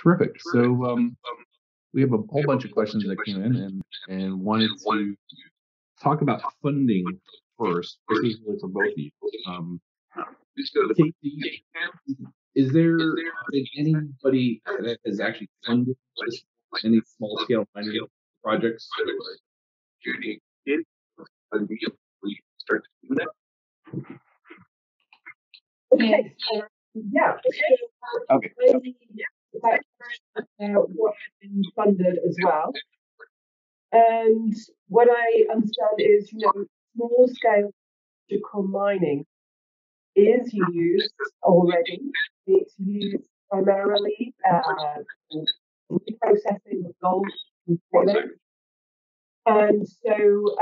Terrific. So we have a whole bunch of questions that came in and wanted to talk about funding first. This is really for both of you. Casey, is there anybody that has actually funded any small-scale mining projects? Judy, did we start to do that? Okay. Yeah. Okay. What has been funded as well. And what I understand is, small-scale geological mining is used already. It's used primarily in processing of gold and pellets. And so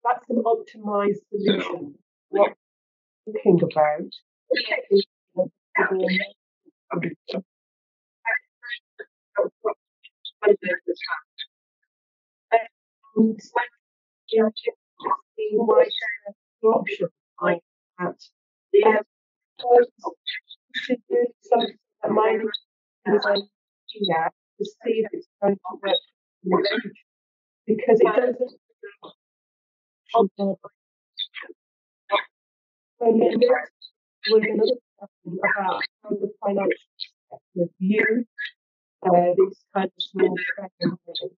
that's an optimized solution. What we're talking about is option like that. Should do something that mining is looking at to see if it's going to work in the future, because it doesn't. And then there was another question about how the financial sector view these kind of small scale mining.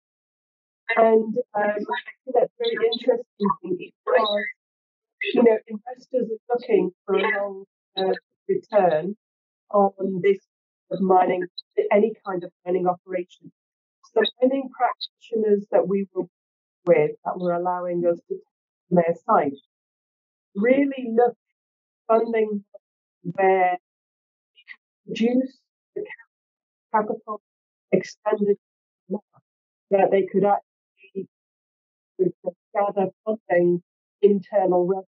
And I think that's very interesting because investors are looking for a long return on this mining, any kind of mining operation. So mining practitioners that we were with that were allowing us to take their site really look at funding where reduce the capital expenditure that they could actually gather funding internal revenue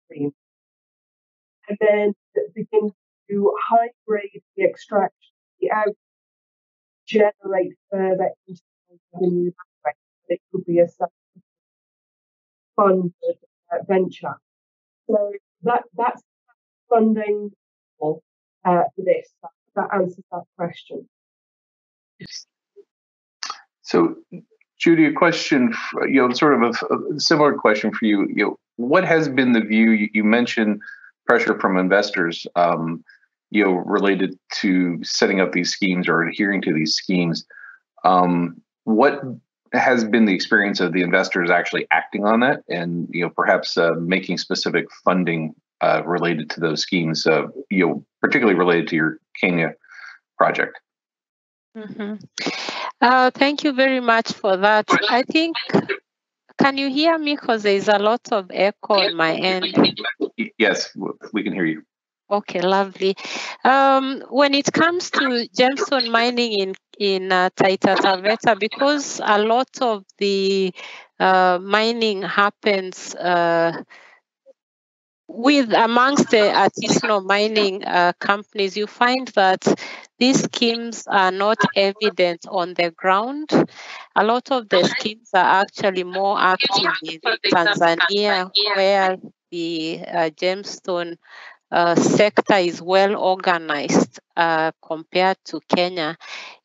stream, and then begin to high grade the extraction, the out, generate further internal revenue. It could be a funded venture. So that's funding for this. That answers that question. So, Judy, a question, sort of a similar question for you. What has been the view? You mentioned pressure from investors, related to setting up these schemes or adhering to these schemes. What has been the experience of the investors actually acting on that, and perhaps making specific funding related to those schemes? Particularly related to your Kenya project. Mm-hmm. Thank you very much for that. I think, can you hear me? Because there is a lot of echo on my end. Yes, we can hear you. Okay, lovely. When it comes to gemstone mining in Taita Taveta, because a lot of the mining happens amongst the artisanal mining companies, you find that these schemes are not evident on the ground. A lot of the schemes are actually more active in Tanzania, where the gemstone sector is well organized compared to Kenya.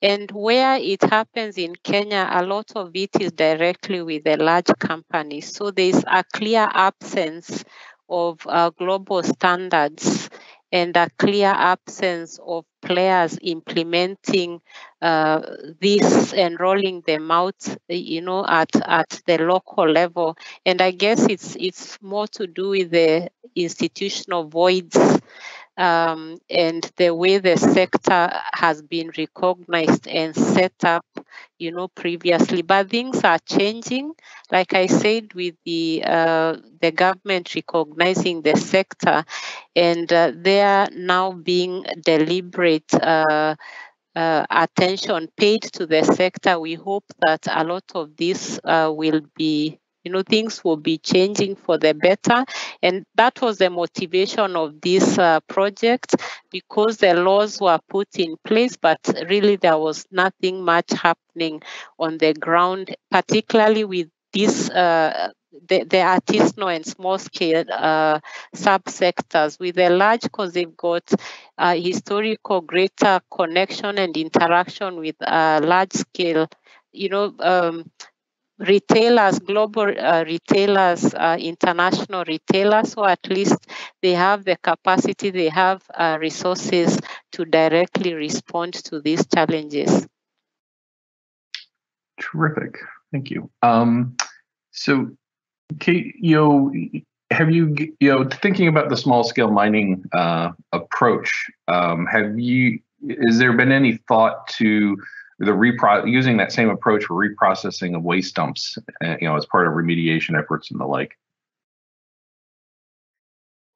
And where it happens in Kenya, a lot of it is directly with the large companies. So there's a clear absence of global standards and a clear absence of players implementing this and rolling them out, at the local level. And I guess it's more to do with the institutional voids and the way the sector has been recognized and set up, previously. But things are changing. Like I said, with the government recognizing the sector, and they are now being deliberate attention paid to the sector. We hope that a lot of this will be, things will be changing for the better. And that was the motivation of this project, because the laws were put in place, but really there was nothing much happening on the ground, particularly with this artisanal and small scale subsectors, with the large because they've got historical greater connection and interaction with large scale, retailers, global retailers, international retailers. So at least they have the capacity, they have resources to directly respond to these challenges. Terrific, thank you. So, Kate, have you, thinking about the small scale mining approach, has there been any thought to using that same approach for reprocessing of waste dumps, as part of remediation efforts and the like?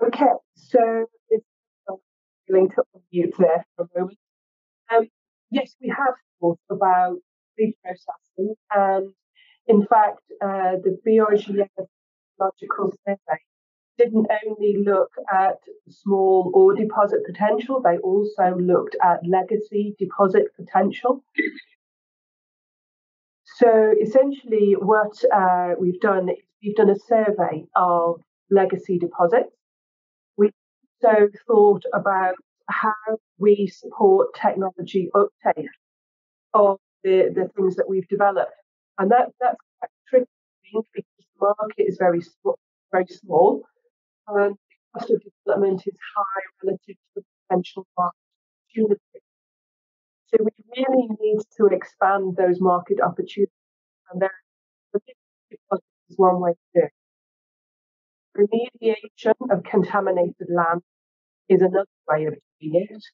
Okay, so it's going to unmute there for a moment. Yes, we have thought about reprocessing, and in fact, the Geological survey didn't only look at small ore deposit potential, they also looked at legacy deposit potential. So essentially what we've done is we've done a survey of legacy deposits. We also thought about how we support technology uptake of the things that we've developed. And that's quite tricky because the market is very small. And the cost of development is high relative to the potential market opportunity. So we really need to expand those market opportunities, and there is one way to do it. Remediation of contaminated land is another way of doing it.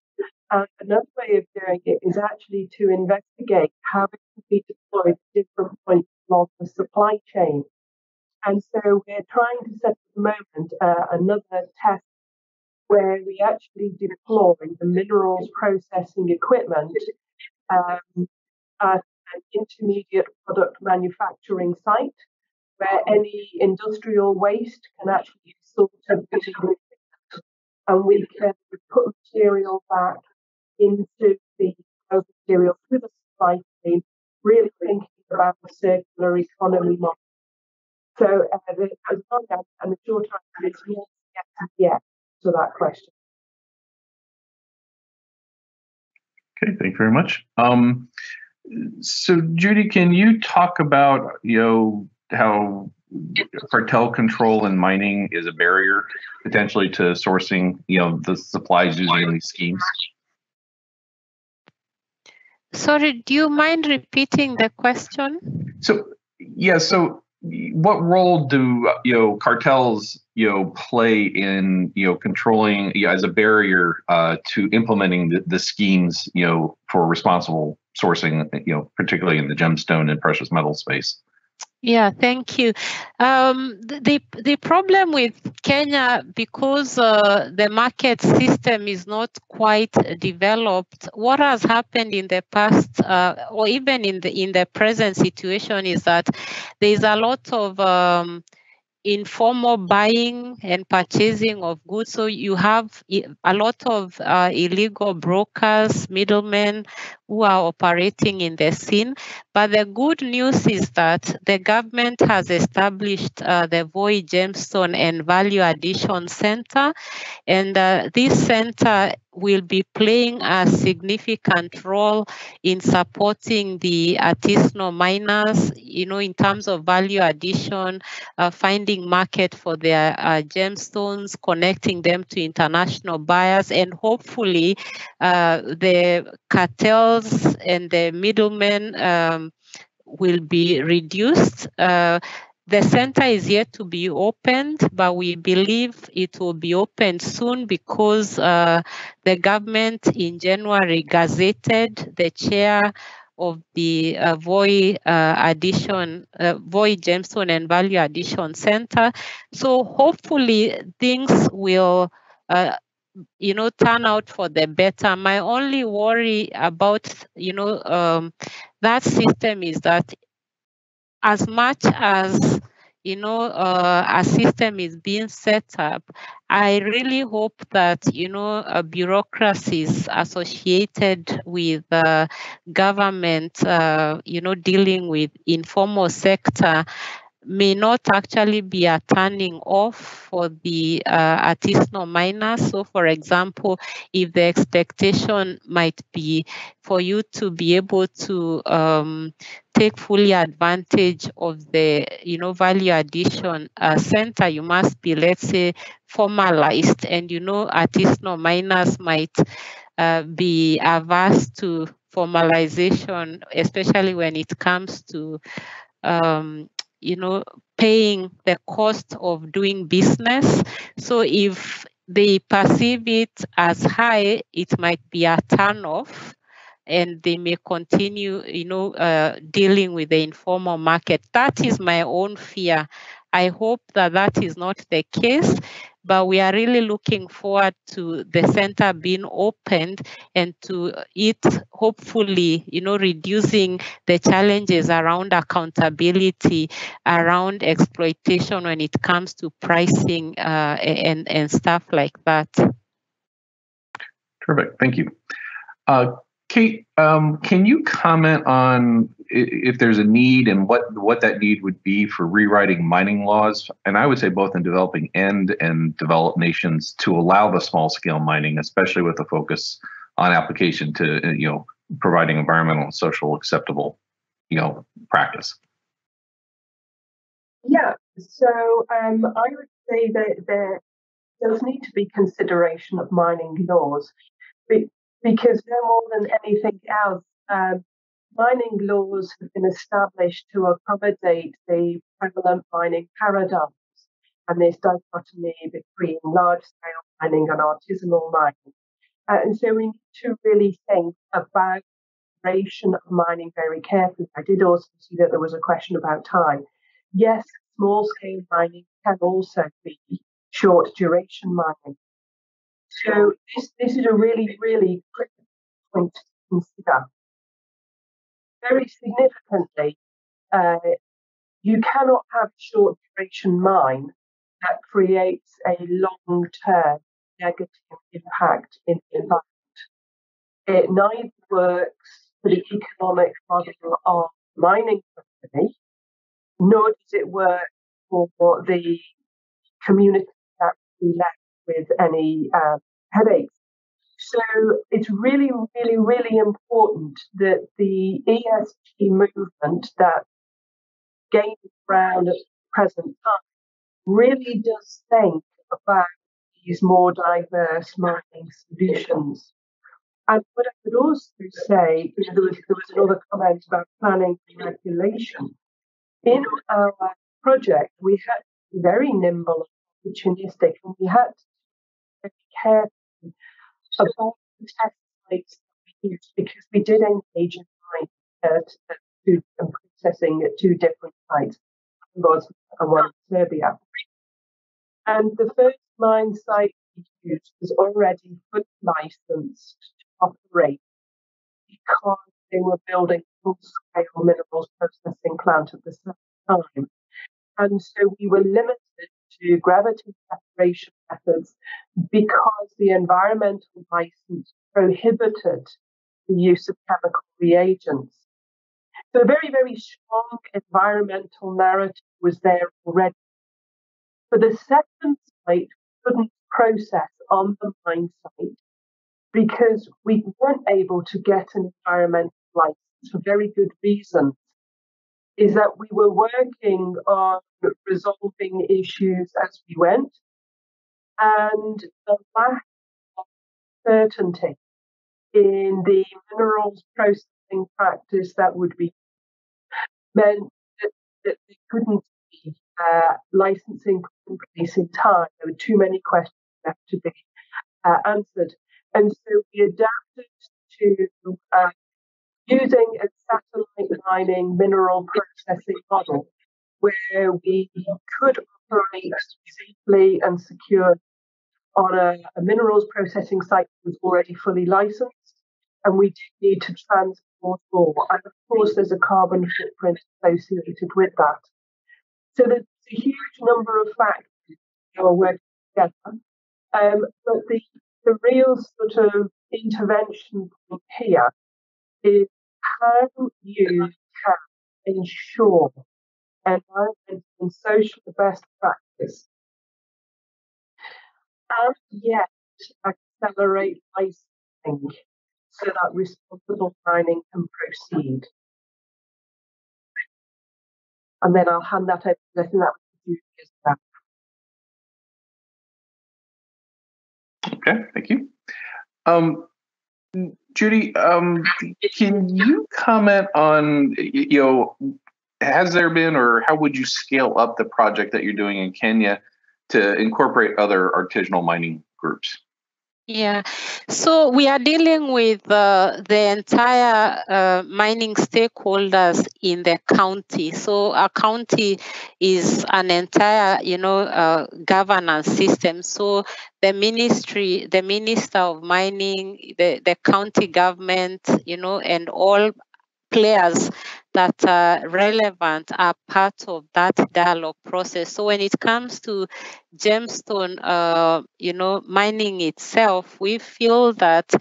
And another way of doing it is actually to investigate how it can be deployed at different points along the supply chain. And so we're trying to set at the moment another test where we actually deploy the minerals processing equipment at an intermediate product manufacturing site where any industrial waste can actually be sorted and we can put material back into the material through the supply chain, really thinking about the circular economy model. So as long as, and the short answer is yes to that question. Okay, thank you very much. So Judy, can you talk about how cartel control in mining is a barrier potentially to sourcing the supplies using these schemes? Sorry, do you mind repeating the question? So what role do cartels play in controlling as a barrier to implementing the schemes for responsible sourcing, particularly in the gemstone and precious metal space? Yeah, thank you. The problem with Kenya, because the market system is not quite developed, what has happened in the past or even in the present situation is that there is a lot of informal buying and purchasing of goods. So you have a lot of illegal brokers, middlemen who are operating in the scene. But the good news is that the government has established the way Gemstone and Value Addition Centre. And this center will be playing a significant role in supporting the artisanal miners, in terms of value addition, finding market for their gemstones, connecting them to international buyers, and hopefully the cartels and the middlemen will be reduced. The center is yet to be opened, but we believe it will be opened soon because the government in January gazetted the chair of the Voi Gemstone and Value Addition Center. So hopefully things will turn out for the better. My only worry about that system is that as much as a system is being set up, I really hope that bureaucracies associated with government, dealing with informal sector, may not actually be a turning off for the artisanal miners. So, for example, if the expectation might be for you to be able to take fully advantage of the value addition center, you must be, let's say, formalized, and artisanal miners might be averse to formalization, especially when it comes to paying the cost of doing business. So if they perceive it as high, it might be a turn-off, and they may continue, dealing with the informal market. That is my own fear. I hope that that is not the case, but we are really looking forward to the center being opened and to it hopefully, reducing the challenges around accountability, around exploitation when it comes to pricing and stuff like that. Terrific, thank you. Kate, can you comment on if there's a need and what that need would be for rewriting mining laws? And I would say both in developing and developed nations to allow the small scale mining, especially with a focus on application to, providing environmental and social acceptable, practice. Yeah, so I would say that there does need to be consideration of mining laws. Because no more than anything else, mining laws have been established to accommodate the prevalent mining paradigms and this dichotomy between large-scale mining and artisanal mining. And so we need to really think about the duration of mining very carefully. I did also see that there was a question about time. Yes, small-scale mining can also be short-duration mining. So this is a really, really critical point to consider. Very significantly, you cannot have a short duration mine that creates a long-term negative impact in the environment. It neither works for the economic model of mining company, nor does it work for the community that's left with any headaches. So it's really, really, really important that the ESG movement that gains ground at the present time really does think about these more diverse mining solutions. And what I would also say, there was another comment about planning and regulation. In our project, we had to be very nimble and opportunistic, and we had to be very careful about the test sites that we used, because we did engage in food and processing at two different sites, one in Serbia. And the first mine site we used was already fully licensed to operate because they were building a full-scale minerals processing plant at the same time. And so we were limited to gravity separation methods because the environmental license prohibited the use of chemical reagents. So a very, very strong environmental narrative was there already. For the second site, we couldn't process on the mine site because we weren't able to get an environmental license for very good reasons. Is that we were working on resolving issues as we went, and the lack of certainty in the minerals processing practice that would be meant that they couldn't be licensing in place in time. There were too many questions left to be answered. And so we adapted to using a satellite mining mineral processing model where we could operate safely and secure on a minerals processing site that was already fully licensed, and we did need to transport ore. And of course, there's a carbon footprint associated with that. So there's a huge number of factors that are working together. But the real sort of intervention point here is how you can ensure environmental and social best practice, and yet accelerate licensing so that responsible mining can proceed. And then I'll hand that over. I think that was Okay, thank you. Judy, can you comment on, has there been, or how would you scale up the project that you're doing in Kenya to incorporate other artisanal mining groups? Yeah, so we are dealing with the entire mining stakeholders in the county. So a county is an entire, governance system. So the ministry, the minister of mining, the county government, and all players that are relevant are part of that dialogue process. So when it comes to gemstone, mining itself, we feel that,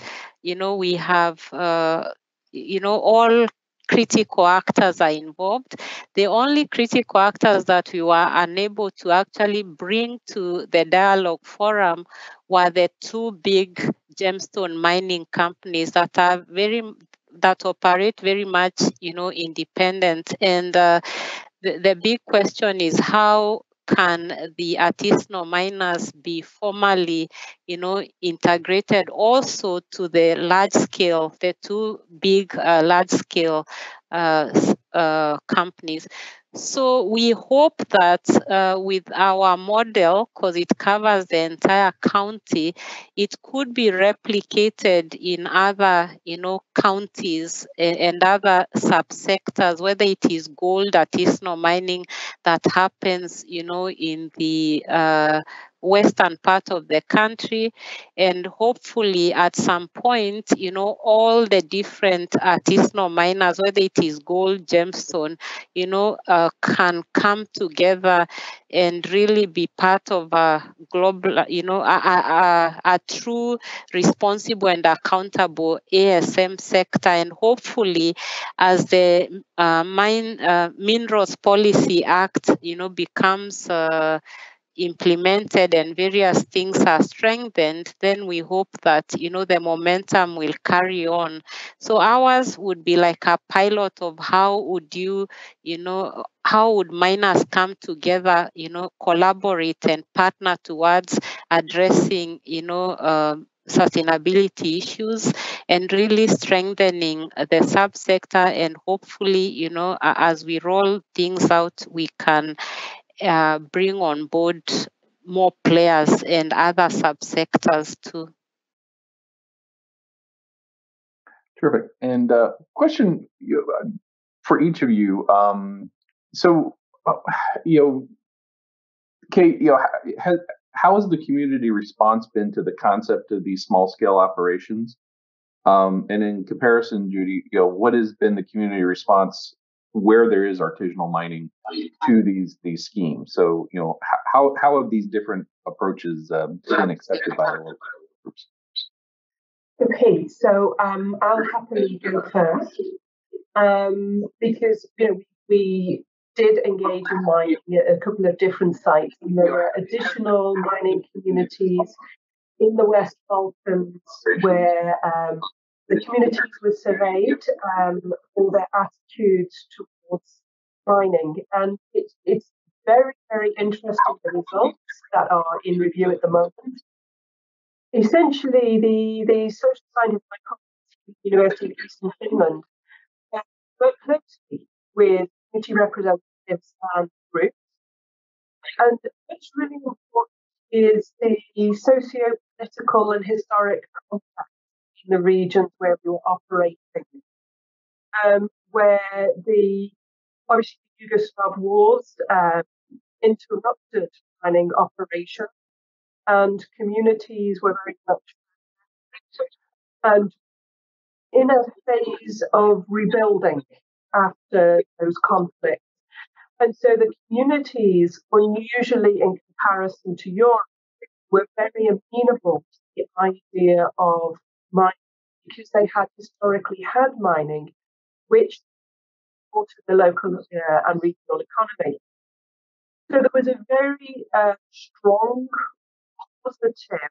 we have, all critical actors are involved. The only critical actors that we were unable to actually bring to the dialogue forum were the two big gemstone mining companies that operate very much, independent. And the big question is, how can the artisanal miners be formally, integrated also to the large scale, the two big large scale companies? So we hope that with our model, because it covers the entire county, it could be replicated in other, counties and other subsectors, whether it is gold, artisanal mining that happens, in the western part of the country, and hopefully at some point, all the different artisanal miners, whether it is gold, gemstone, can come together and really be part of a global, a true, responsible and accountable ASM sector. And hopefully, as the Minerals Policy Act, becomes implemented and various things are strengthened, then we hope that, the momentum will carry on. So ours would be like a pilot of how would how would miners come together, collaborate and partner towards addressing, sustainability issues and really strengthening the subsector. And hopefully, as we roll things out, we can bring on board more players and other subsectors too. Terrific. And question for each of you. So, Kate, how has the community response been to the concept of these small scale operations? And in comparison, Judy, what has been the community response where there is artisanal mining to these schemes? So, how have these different approaches been accepted by the local groups? Okay, so I'll happily go first because we did engage in mining at a couple of different sites, and there were additional mining communities in the West Balkans where the communities were surveyed for their attitudes towards mining, and it's very, very interesting, the results that are in review at the moment. Essentially, the social scientists at the University of Eastern Finland work closely with community representatives and groups. And what's really important is the socio-political and historic context in the regions where we were operating, where obviously the Yugoslav wars interrupted mining operations, and communities were very much and in a phase of rebuilding after those conflicts. And so the communities, unusually in comparison to Europe, were very amenable to the idea of mining because they had historically had mining, which supported the local and regional economy. So there was a very strong, positive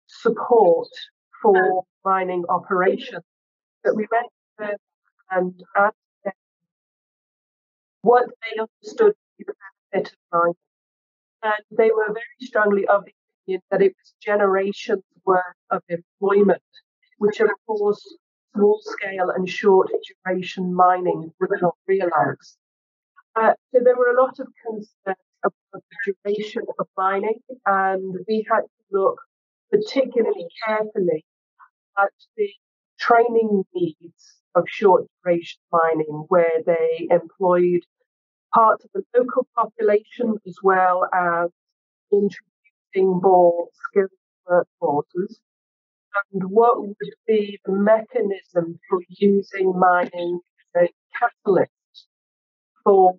support for mining operations that we went further and asked them what they understood to be the benefit of mining. And they were very strongly of the opinion that it was generations worth of employment, which of course small scale and short duration mining would not realise. So there were a lot of concerns about the duration of mining, and we had to look particularly carefully at the training needs of short duration mining, where they employed parts of the local population as well as introducing more skilled workforces, and what would be the mechanism for using mining as a catalyst for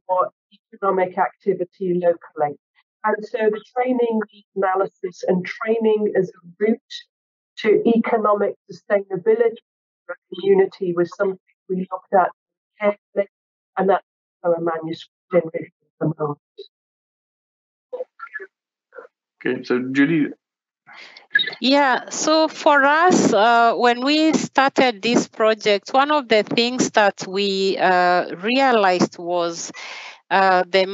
economic activity locally. And so the training analysis and training as a route to economic sustainability for a community was something we looked at carefully, and that's a manuscript in review at the moment. Okay, so Judy. Yeah, so for us, when we started this project, one of the things that we realized was the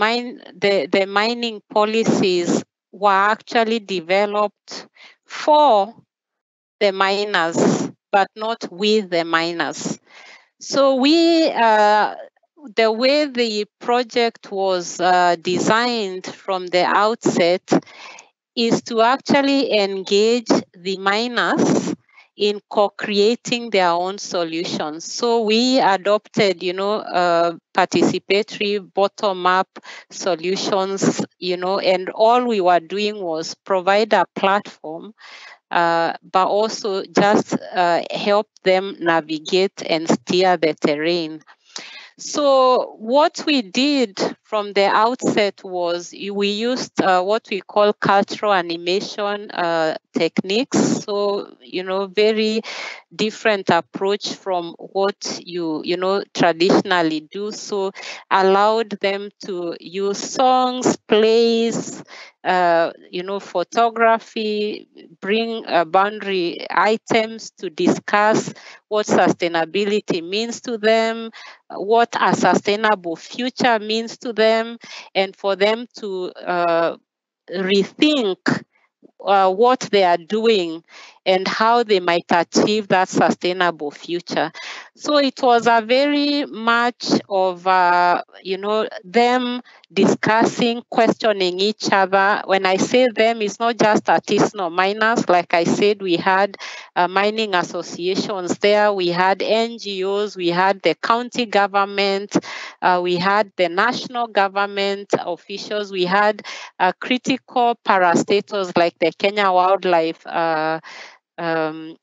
mining policies were actually developed for the miners, but not with the miners. So the way the project was designed from the outset is to actually engage the miners in co-creating their own solutions. So we adopted, participatory bottom-up solutions, and all we were doing was provide a platform, but also just help them navigate and steer the terrain. So what we did from the outset was we used what we call cultural animation techniques. So, very different approach from what you traditionally do. So allowed them to use songs, plays, photography, bring boundary items to discuss what sustainability means to them, what a sustainable future means to them, and for them to rethink what they are doing and how they might achieve that sustainable future. So it was a very much of, them discussing, questioning each other. When I say them, it's not just artisanal miners. Like I said, we had mining associations there, we had NGOs, we had the county government, we had the national government officials, we had critical parastatals like the Kenya Wildlife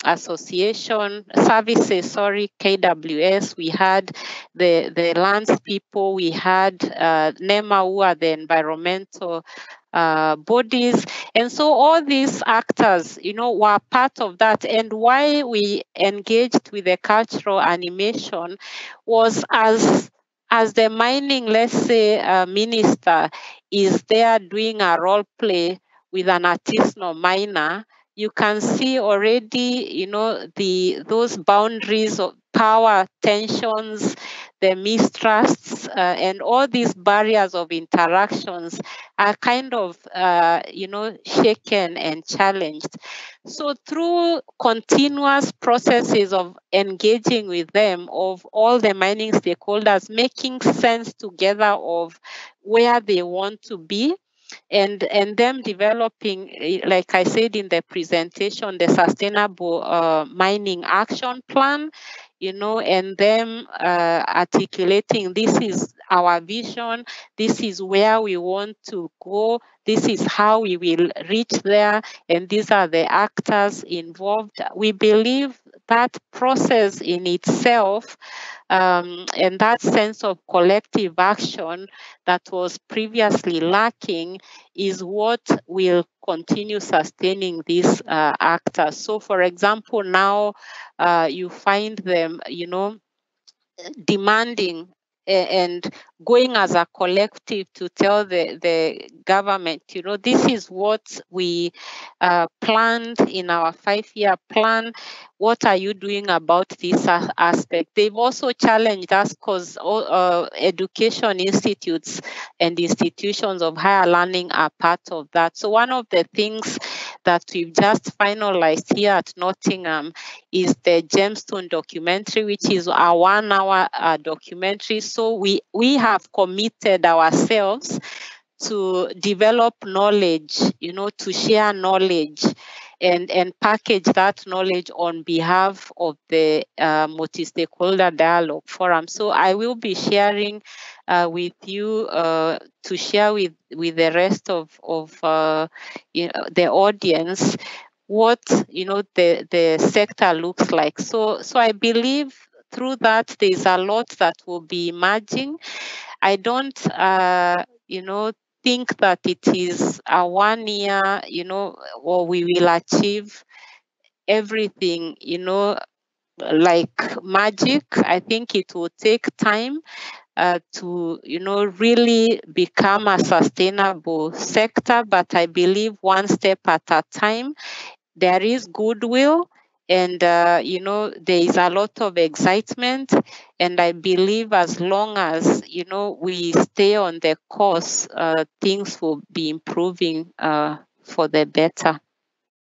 Association Services, KWS. We had the lands people. We had NEMA, who are the environmental bodies. And so all these actors, were part of that. And why we engaged with the cultural animation was as the mining, let's say, minister is there doing a role play with an artisanal miner, you can see already, those boundaries of power tensions, the mistrusts, and all these barriers of interactions are kind of, shaken and challenged. So through continuous processes of engaging with them, of all the mining stakeholders, making sense together of where they want to be, and them developing, like I said in the presentation, the sustainable mining action plan, and them articulating, this is our vision, this is where we want to go, this is how we will reach there, and these are the actors involved. We believe that process in itself, and that sense of collective action that was previously lacking, is what will continue sustaining these actors. So, for example, now you find them, demanding and going as a collective to tell the government, this is what we planned in our 5-year plan. What are you doing about this aspect? They've also challenged us because education institutes and institutions of higher learning are part of that. So one of the things that we've just finalized here at Nottingham is the Gemstone documentary, which is a 1-hour documentary. So we have committed ourselves to develop knowledge, to share knowledge and package that knowledge on behalf of the multi-stakeholder dialogue forum. So I will be sharing with you to share with the rest of the audience what the sector looks like. So I believe through that there's a lot that will be emerging. I don't think that it is a 1 year, or we will achieve everything, like magic. I think it will take time to, really become a sustainable sector. But I believe one step at a time. There is goodwill, and there is a lot of excitement, and I believe as long as we stay on the course, things will be improving for the better.